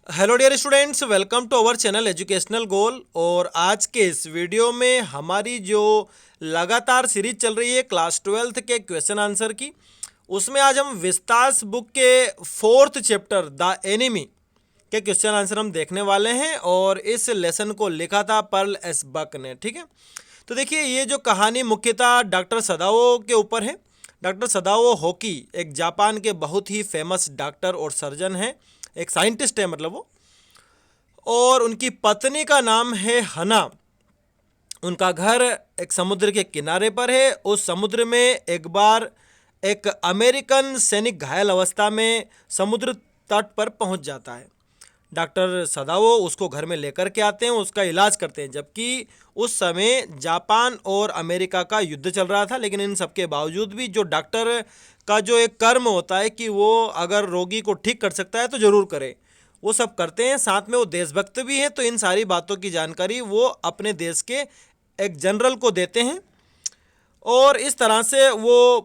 Hello dear students, welcome to our channel educational goal. और आज के इस वीडियो में हमारी जो लगातार सीरीज चल रही है क्लास 12th के क्वेश्चन आंसर की, उसमें आज हम विस्तास बुक के 4th चैप्टर द एनिमी के क्वेश्चन आंसर हम देखने वाले हैं। और इस लेसन को लिखा था पर्ल एस बक ने। ठीक है, तो देखिए ये जो कहानी मुख्यतः डॉक्टर सदाओ के ऊपर है। डॉक्टर सदाओ होकी एक जापान के बहुत ही फेमस डॉक्टर और सर्जन हैं, एक साइंटिस्ट है मतलब वो। और उनकी पत्नी का नाम है हना। उनका घर एक समुद्र के किनारे पर है। उस समुद्र में एक बार एक अमेरिकन सैनिक घायल अवस्था में समुद्र तट पर पहुंच जाता है। डॉक्टर सदाओ उसको घर में लेकर के आते हैं, उसका इलाज करते हैं। जबकि उस समय जापान और अमेरिका का युद्ध चल रहा था, लेकिन इन सब के बावजूद भी जो डॉक्टर का जो एक कर्म होता है कि वो अगर रोगी को ठीक कर सकता है तो ज़रूर करे, वो सब करते हैं। साथ में वो देशभक्त भी हैं, तो इन सारी बातों की जानकारी वो अपने देश के एक जनरल को देते हैं। और इस तरह से वो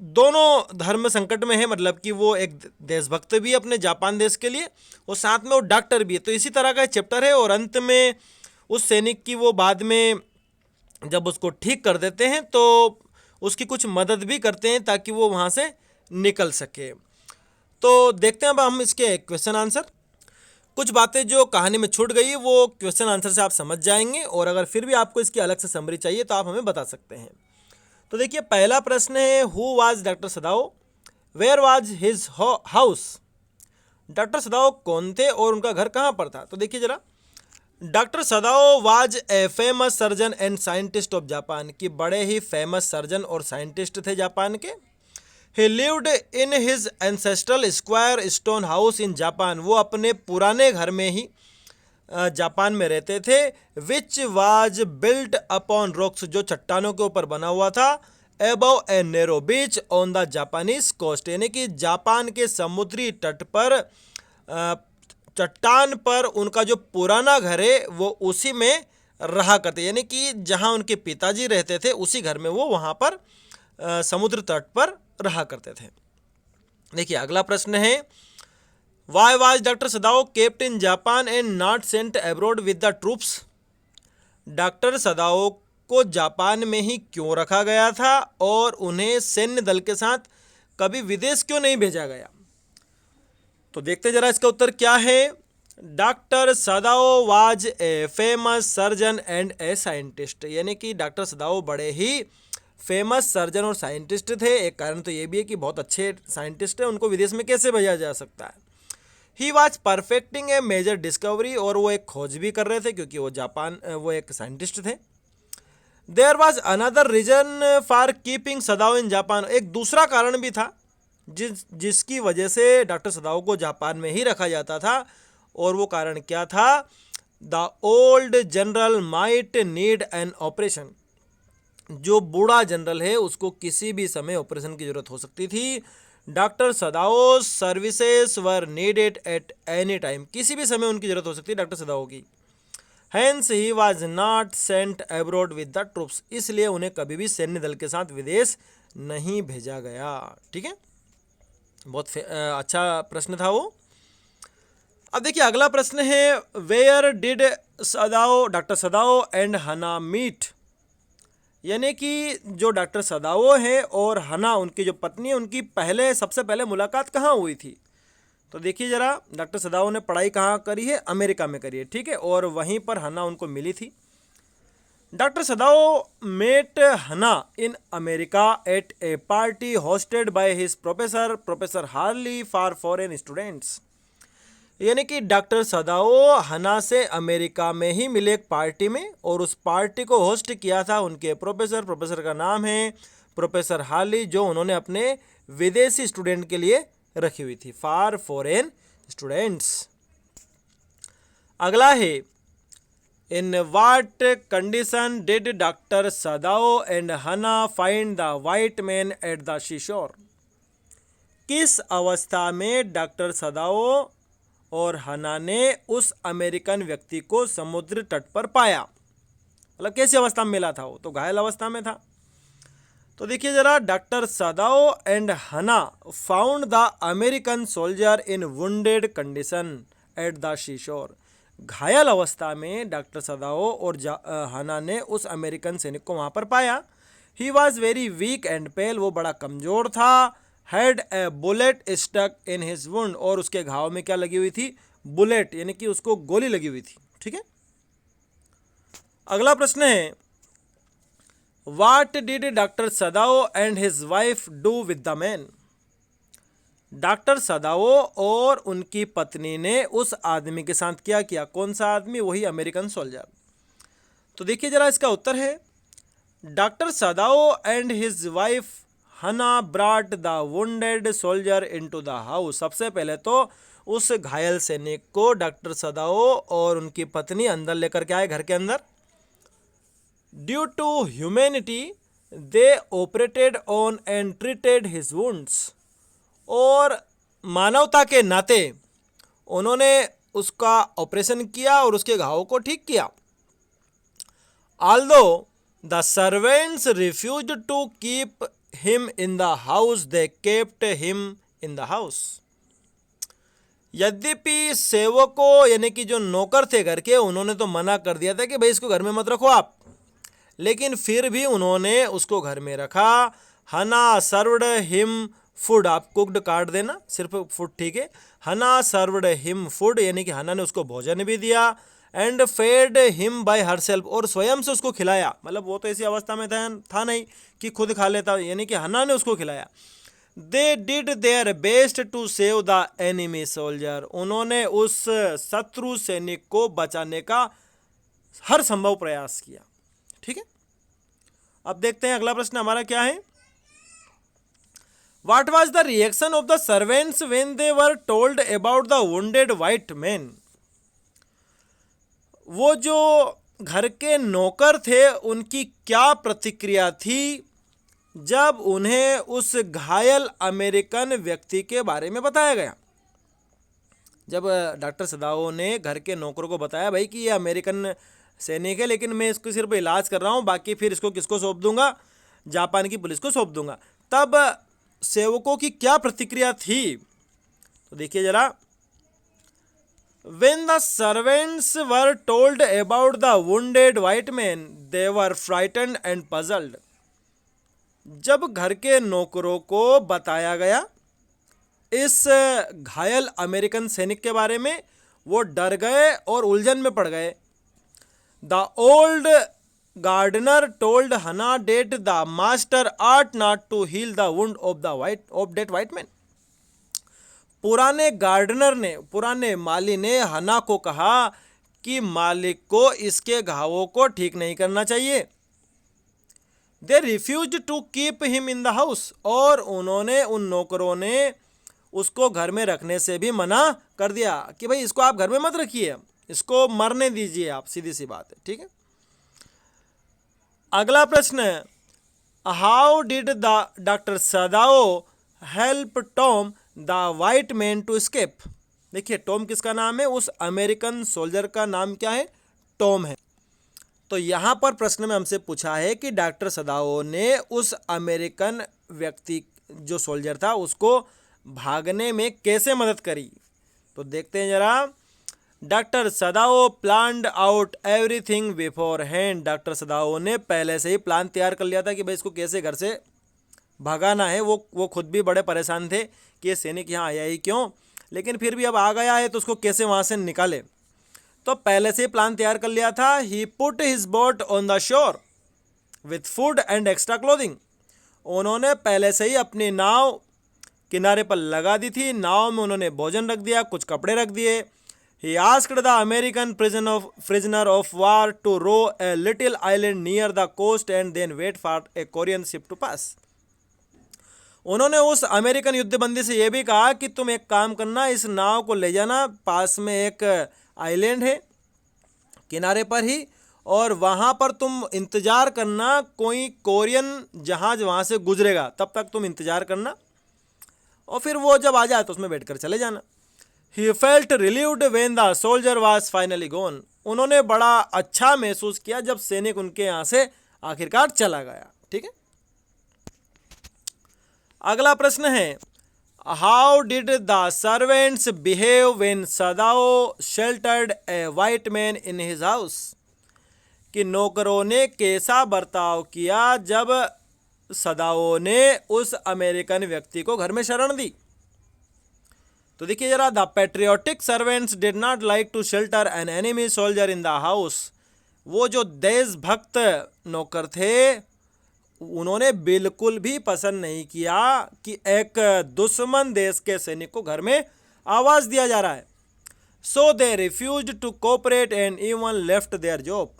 दोनों धर्म संकट में है, मतलब कि वो एक देशभक्त भी अपने जापान देश के लिए, और साथ में वो डॉक्टर भी है। तो इसी तरह का चैप्टर है। और अंत में उस सैनिक की वो बाद में जब उसको ठीक कर देते हैं तो उसकी कुछ मदद भी करते हैं ताकि वो वहाँ से निकल सके। तो देखते हैं अब हम इसके क्वेश्चन आंसर। कुछ बातें जो कहानी में छूट गई वो क्वेश्चन आंसर से आप समझ जाएंगे, और अगर फिर भी आपको इसकी अलग से समरी चाहिए तो आप हमें बता सकते हैं। तो देखिए पहला प्रश्न है, who was doctor Sadao, where was his house. Doctor Sadao कौन थे और उनका घर कहाँ पर था। तो देखिए जरा, doctor Sadao was a famous surgeon and scientist of Japan, की बड़े ही फेमस सर्जन और साइंटिस्ट थे जापान के। ही lived in his ancestral square stone house in Japan, वो अपने पुराने घर में ही जापान में रहते थे। Which was built upon rocks, जो चट्टानों के ऊपर बना हुआ था। Above a narrow beach on the Japanese coast, यानी कि जापान के समुद्री तट पर चट्टान पर उनका जो पुराना घर है वो उसी में रहा करते, यानी कि जहां उनके पिताजी रहते थे उसी घर में वो वहां पर समुद्र तट पर रहा करते थे। देखिए अगला प्रश्न है, why was doctor Sadao kept in Japan and not sent abroad with the troops. Doctor सदाओ को जापान में ही क्यों रखा गया था और उन्हें सैन्य दल के साथ कभी विदेश क्यों नहीं भेजा गया। तो देखते जरा इसका उत्तर क्या है। Doctor Sadao was a famous surgeon and a scientist, यानी कि डॉक्टर सदाओ बड़े ही फेमस सर्जन और साइंटिस्ट थे। एक कारण तो ये भी है कि बहुत अच्छे साइंटिस्ट हैं, उनको विदेश में कैसे भेजा जा सकता है। He was perfecting a major discovery, और वो एक खोज भी कर रहे थे क्योंकि वो एक साइंटिस्ट थे। There was another reason for keeping Sadao in Japan, एक दूसरा कारण भी था जिसकी वजह से डॉक्टर सदाओ को जापान में ही रखा जाता था। और वो कारण क्या था। The old general might need an operation, जो बूढ़ा जनरल है उसको किसी भी समय ऑपरेशन की जरूरत हो सकती थी। Doctor Sadao services were needed at any time, किसी भी समय उनकी जरूरत हो सकती है डॉक्टर सदाओ की। Hence he was not sent abroad with the troops, इसलिए उन्हें कभी भी सैन्य दल के साथ विदेश नहीं भेजा गया। ठीक है, बहुत अच्छा प्रश्न था वो। अब देखिए अगला प्रश्न है, where did Sadao doctor Sadao and Hana meet, यानी कि जो डॉक्टर सदाओ है और हना उनकी जो पत्नी है उनकी सबसे पहले मुलाकात कहाँ हुई थी। तो देखिए जरा, डॉक्टर सदाओ ने पढ़ाई कहाँ करी है, अमेरिका में करी है। ठीक है, और वहीं पर हना उनको मिली थी। डॉक्टर सदाओ मेट हना in America at A party hosted by his professor Harley for foreign students, यानी कि डॉक्टर सदाओ हना से अमेरिका में ही मिले एक पार्टी में, और उस पार्टी को होस्ट किया था उनके प्रोफेसर का नाम है प्रोफेसर हार्ली, जो उन्होंने अपने विदेशी स्टूडेंट के लिए रखी हुई थी, फॉर फॉरेन स्टूडेंट्स। अगला है, in what condition did doctor Sadao and Hana find the white man at the seashore, किस अवस्था में डॉक्टर सदाओ और हना ने उस अमेरिकन व्यक्ति को समुद्र तट पर पाया, मतलब कैसी अवस्था में मिला था। वो तो घायल अवस्था में था। तो देखिए जरा, doctor Sadao and Hana found the American soldier in wounded condition at the seashore. घायल अवस्था में डॉक्टर सदाओ और हाना ने उस अमेरिकन सैनिक को वहाँ पर पाया। He was very weak and pale, वो बड़ा कमज़ोर था। Had a bullet stuck in his wound, और उसके घाव में क्या लगी हुई थी? बुलेट, यानी कि उसको गोली लगी हुई थी। ठीक है, अगला प्रश्न है what did doctor Sadao and his wife do with the man. Doctor Sadao और उनकी पत्नी ने उस आदमी के साथ क्या किया? कौन सा आदमी? वही अमेरिकन सोल्जर। तो देखिए जरा, इसका उत्तर है doctor Sadao and his wife Hana brought the wounded soldier into the house. सबसे पहले तो उस घायल सैनिक को डॉक्टर सदाओ और उनकी पत्नी अंदर लेकर के आए, घर के अंदर। Due to humanity they operated on and treated his wounds, और मानवता के नाते उन्होंने उसका ऑपरेशन किया और उसके घावों को ठीक किया। Although the servants refused to keep him in the house, they kept him in the house. यद्यपि सेवकों यानी कि जो नौकर थे घर के, उन्होंने तो मना कर दिया था कि भाई इसको घर में मत रखो आप, लेकिन फिर भी उन्होंने उसको घर में रखा। हना सर्वड हिम फूड, आप कुक्ड काट देना, सिर्फ फूड ठीक है। हना सर्वड हिम फूड, यानी कि हना ने उसको भोजन भी दिया। And fed him by herself, और स्वयं से उसको खिलाया। मतलब वो तो ऐसी अवस्था में था नहीं कि खुद खा लेता, यानी कि हना ने उसको खिलाया। They did their best to save the enemy soldier, उन्होंने उस शत्रु सैनिक को बचाने का हर संभव प्रयास किया। ठीक है, अब देखते हैं अगला प्रश्न हमारा क्या है। What was the reaction of the servants when they were told about the wounded white man? वो जो घर के नौकर थे उनकी क्या प्रतिक्रिया थी जब उन्हें उस घायल अमेरिकन व्यक्ति के बारे में बताया गया? जब डॉक्टर सदाओ ने घर के नौकरों को बताया भाई कि ये अमेरिकन सैनिक है, लेकिन मैं इसको सिर्फ इलाज कर रहा हूँ, बाकी फिर इसको किसको सौंप दूंगा? जापान की पुलिस को सौंप दूंगा। तब सेवकों की क्या प्रतिक्रिया थी? तो देखिए जरा, When the servants were told about the wounded white man, they were frightened and puzzled. जब घर के नौकरों को बताया गया इस घायल अमेरिकन सैनिक के बारे में, वो डर गए और उलझन में पड़ गए। The old gardener told Hannah that the master ought not to heal the wound of that white man. पुराने गार्डनर ने, पुराने माली ने हना को कहा कि मालिक को इसके घावों को ठीक नहीं करना चाहिए। They refuse to keep him in the house, और उन्होंने, उन नौकरों ने उसको घर में रखने से भी मना कर दिया कि भाई इसको आप घर में मत रखिए, इसको मरने दीजिए आप, सीधी सी बात है। ठीक है, अगला प्रश्न, how did the doctor Sadao help Tom the white man to escape. देखिए टॉम किसका नाम है? उस अमेरिकन सोल्जर का नाम क्या है? टॉम है। तो यहाँ पर प्रश्न में हमसे पूछा है कि डॉक्टर सदाओ ने उस अमेरिकन व्यक्ति जो सोल्जर था उसको भागने में कैसे मदद करी? तो देखते हैं जरा। डॉक्टर सदाओ planned out everything before hand, doctor Sadao ने पहले से ही प्लान तैयार कर लिया था कि भाई इसको कैसे घर से भगाना है। वो खुद भी बड़े परेशान थे कि ये सैनिक यहाँ आया ही क्यों, लेकिन फिर भी अब आ गया है तो उसको कैसे वहाँ से निकाले, तो पहले से ही प्लान तैयार कर लिया था। He put his boat on the shore with food and extra clothing, उन्होंने पहले से ही अपनी नाव किनारे पर लगा दी थी। नाव में उन्होंने भोजन रख दिया, कुछ कपड़े रख दिए। He asked the American prisoner of war to row a little island near the coast and then wait for a Korean ship to pass. उन्होंने उस अमेरिकन युद्धबंदी से यह भी कहा कि तुम एक काम करना, इस नाव को ले जाना, पास में एक आइलैंड है किनारे पर ही, और वहाँ पर तुम इंतज़ार करना, कोई कोरियन जहाज़ वहाँ से गुजरेगा, तब तक तुम इंतज़ार करना, और फिर वो जब आ जाए तो उसमें बैठकर चले जाना। He felt relieved when the soldier was finally gone. उन्होंने बड़ा अच्छा महसूस किया जब सैनिक उनके यहाँ से आखिरकार चला गया। ठीक है, अगला प्रश्न है, how did the servants behave when Sadao sheltered A white man in his house? कि नौकरों ने कैसा बर्ताव किया जब सदाओ ने उस अमेरिकन व्यक्ति को घर में शरण दी? तो देखिए जरा, the patriotic servants did not like to shelter an enemy soldier in the house. वो जो देशभक्त नौकर थे उन्होंने बिल्कुल भी पसंद नहीं किया कि एक दुश्मन देश के सैनिक को घर में आवाज दिया जा रहा है। So they refused to cooperate and even left their job.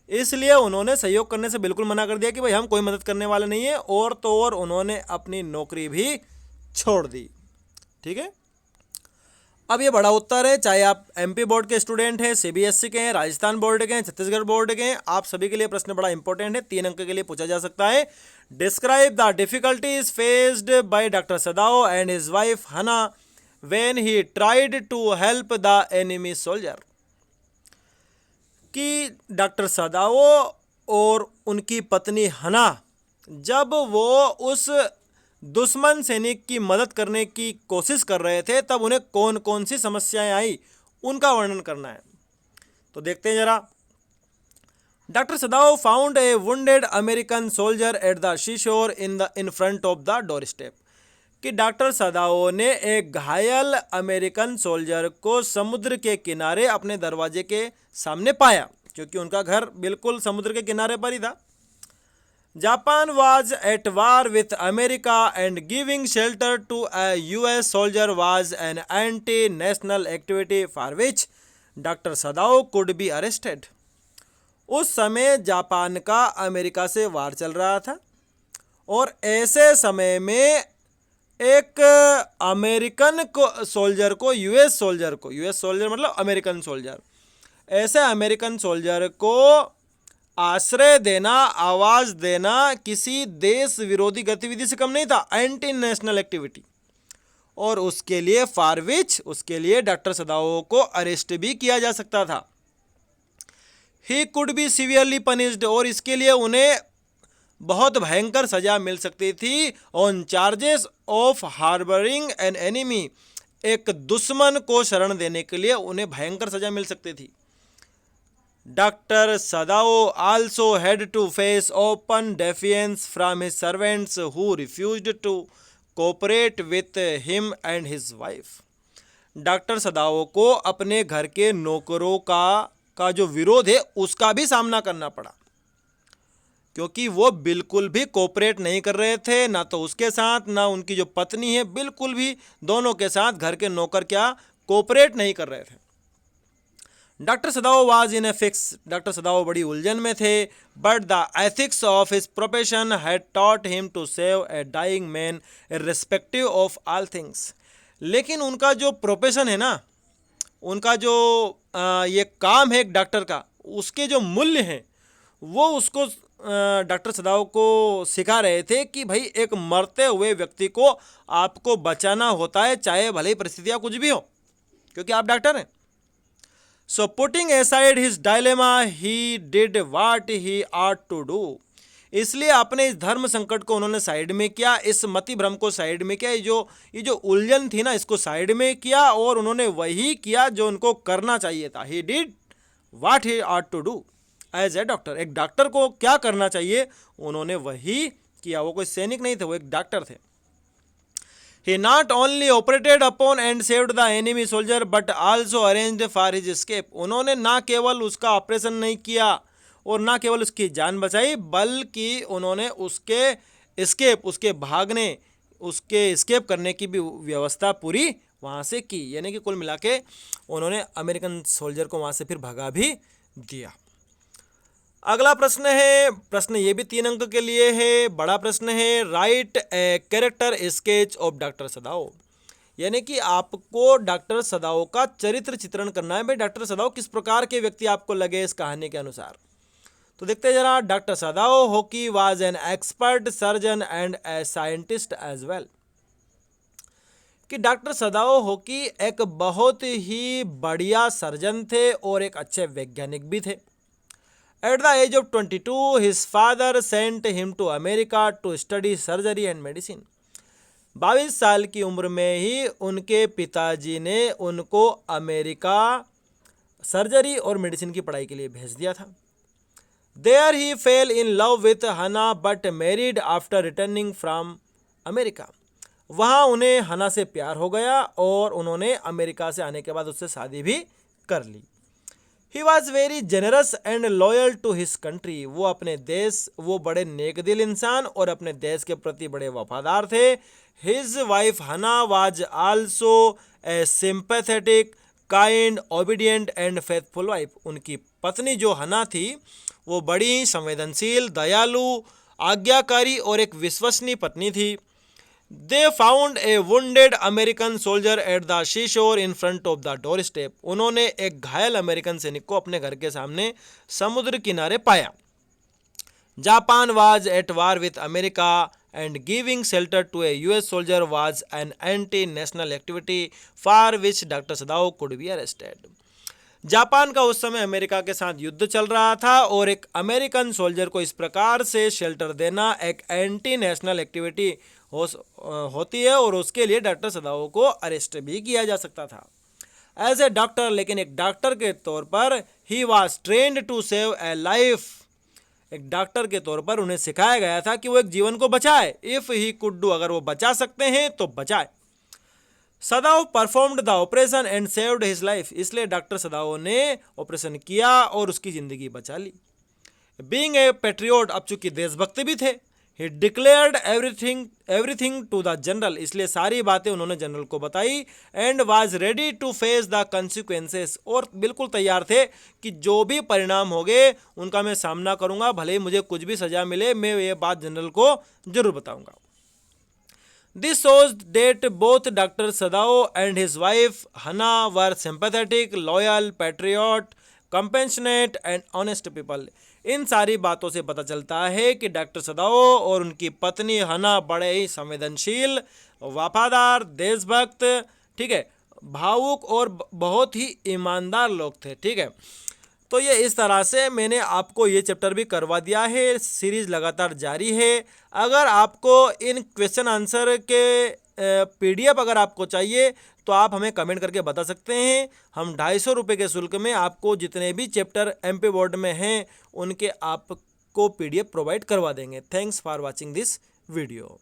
इसलिए उन्होंने सहयोग करने से बिल्कुल मना कर दिया कि भाई हम कोई मदद करने वाले नहीं है, और तो और उन्होंने अपनी नौकरी भी छोड़ दी। ठीक है, अब ये बड़ा उत्तर है, चाहे आप एमपी बोर्ड के स्टूडेंट हैं, सीबीएसई के हैं, राजस्थान बोर्ड के हैं, छत्तीसगढ़ बोर्ड के हैं, आप सभी के लिए प्रश्न बड़ा इंपॉर्टेंट है, 3 अंक के लिए पूछा जा सकता है। Describe the difficulties faced by doctor Sadao and his wife Hana when he tried to help the enemy soldier. कि डॉक्टर सदाओ और उनकी पत्नी हना जब वो उस दुश्मन सैनिक की मदद करने की कोशिश कर रहे थे तब उन्हें कौन कौन सी समस्याएं आई उनका वर्णन करना है। तो देखते हैं जरा। Doctor Sadao found a wounded American soldier at the seashore in front of the doorstep. कि डॉक्टर सदाओ ने एक घायल अमेरिकन सोल्जर को समुद्र के किनारे अपने दरवाजे के सामने पाया, क्योंकि उनका घर बिल्कुल समुद्र के किनारे पर ही था। Japan was at war with America and giving shelter to a US soldier was an anti-national activity for which Dr. Sadao could be arrested. उस समय जापान का अमेरिका से वार चल रहा था और ऐसे समय में एक अमेरिकन को सोल्जर को यूएस सोल्जर मतलब अमेरिकन सोल्जर, ऐसे अमेरिकन सोल्जर को आश्रय देना, आवाज देना किसी देश विरोधी गतिविधि से कम नहीं था, एंटी नेशनल एक्टिविटी। और उसके लिए फारविच, उसके लिए डॉक्टर सदाओ को अरेस्ट भी किया जा सकता था। He could be severely punished, और इसके लिए उन्हें बहुत भयंकर सजा मिल सकती थी। On charges of harbouring an enemy, एक दुश्मन को शरण देने के लिए उन्हें भयंकर सजा मिल सकती थी। Dr. Sadao also had to face open defiance from his servants who refused to cooperate with him and his wife. Doctor सदाओ को अपने घर के नौकरों का जो विरोध है उसका भी सामना करना पड़ा, क्योंकि वो बिल्कुल भी कोऑपरेट नहीं कर रहे थे, ना तो उसके साथ ना उनकी जो पत्नी है, बिल्कुल भी दोनों के साथ घर के नौकर क्या कोऑपरेट नहीं कर रहे थे। Doctor Sadao was in a fix, doctor Sadao बड़ी उलझन में थे। But the ethics of his profession had taught him to save a dying man irrespective of all things. लेकिन उनका जो प्रोफेशन है ना, उनका जो ये काम है एक डॉक्टर का, उसके जो मूल्य हैं वो उसको डॉक्टर सदाओ को सिखा रहे थे कि भाई एक मरते हुए व्यक्ति को आपको बचाना होता है, चाहे भले ही परिस्थितियाँ कुछ भी हो, क्योंकि आप डॉक्टर हैं। So putting aside his dilemma, he did what he ought to do. इसलिए अपने इस धर्म संकट को उन्होंने साइड में किया, इस मति भ्रम को साइड में किया, ये जो उलझन थी ना इसको साइड में किया, और उन्होंने वही किया जो उनको करना चाहिए था। He did what he ought to do as a doctor. एक डॉक्टर को क्या करना चाहिए उन्होंने वही किया। वो कोई सैनिक नहीं थे, वो एक डॉक्टर थे। He not only operated upon and saved the enemy soldier but also arranged for his escape. उन्होंने ना केवल उसका ऑपरेशन नहीं किया और ना केवल उसकी जान बचाई, बल्कि उन्होंने उसके भागने, उसके एस्केप करने की भी व्यवस्था पूरी वहाँ से की। यानी कि कुल मिला के उन्होंने अमेरिकन सोल्जर को वहाँ से फिर भगा भी दिया। अगला प्रश्न है, प्रश्न ये भी 3 अंक के लिए है, बड़ा प्रश्न है। Right a character sketch of doctor सदाओ। यानी कि आपको डॉक्टर सदाओ का चरित्र चित्रण करना है। भाई डॉक्टर सदाओ किस प्रकार के व्यक्ति आपको लगे इस कहानी के अनुसार। तो देखते हैं जरा। Doctor Sadao Hoki was an expert surgeon and a scientist as well. कि डॉक्टर सदाओ होकी एक बहुत ही बढ़िया सर्जन थे और एक अच्छे वैज्ञानिक भी थे। At the age of 22, his father sent him to America to study surgery and medicine. 22 साल की उम्र में ही उनके पिताजी ने उनको अमेरिका सर्जरी और मेडिसिन की पढ़ाई के लिए भेज दिया था। There he fell in love with Hana but married after returning from America. वहाँ उन्हें हना से प्यार हो गया और उन्होंने अमेरिका से आने के बाद उससे शादी भी कर ली। He was very generous and loyal to his country. वो अपने देश, वो बड़े नेक दिल इंसान और अपने देश के प्रति बड़े वफादार थे। हिज वाइफ हना was also a sympathetic kind obedient and faithful wife. उनकी पत्नी जो हना थी वो बड़ी संवेदनशील, दयालु, आज्ञाकारी और एक विश्वसनीय पत्नी थी। They found a wounded American soldier at the seashore in front of the doorstep. उन्होंने एक घायल अमेरिकन सैनिक को अपने घर के सामने समुद्र किनारे पाया। Japan was at war with America and giving shelter to a US soldier was an anti national activity for which doctor Sadao could be arrested. Japan का उस समय अमेरिका के साथ युद्ध चल रहा था और एक अमेरिकन सोल्जर को इस प्रकार से शेल्टर देना एक एंटी नेशनल एक्टिविटी होती है और उसके लिए डॉक्टर सदाओ को अरेस्ट भी किया जा सकता था एज ए डॉक्टर। लेकिन एक डॉक्टर के तौर पर he was trained to save a life. एक डॉक्टर के तौर पर उन्हें सिखाया गया था कि वो एक जीवन को बचाए। इफ ही कुड डू, अगर वो बचा सकते हैं तो बचाए। Sadao performed the operation and saved his life. इसलिए डॉक्टर सदाओ ने ऑपरेशन किया और उसकी जिंदगी बचा ली। बीइंग ए पेट्रियोट, अब चूंकि देशभक्त भी थे, he declared everything to the general. इसलिए सारी बातें उन्होंने जनरल को बताई। And was ready to face the consequences, और बिल्कुल तैयार थे कि जो भी परिणाम होंगे उनका मैं सामना करूंगा, भले ही मुझे कुछ भी सजा मिले, मैं ये बात जनरल को जरूर बताऊंगा। This shows that both Dr. Sadao and his wife Hana were sympathetic, loyal, patriot, compassionate and honest people. इन सारी बातों से पता चलता है कि डॉक्टर सदाओ और उनकी पत्नी हना बड़े ही संवेदनशील, वफादार, देशभक्त, ठीक है, भावुक और बहुत ही ईमानदार लोग थे। ठीक है, तो ये इस तरह से मैंने आपको ये चैप्टर भी करवा दिया है। सीरीज़ लगातार जारी है। अगर आपको इन क्वेश्चन आंसर के पीडीएफ अगर आपको चाहिए तो आप हमें कमेंट करके बता सकते हैं। हम 250 रुपये के शुल्क में आपको जितने भी चैप्टर एमपी बोर्ड में हैं उनके आपको पीडीएफ प्रोवाइड करवा देंगे। Thanks for watching this video.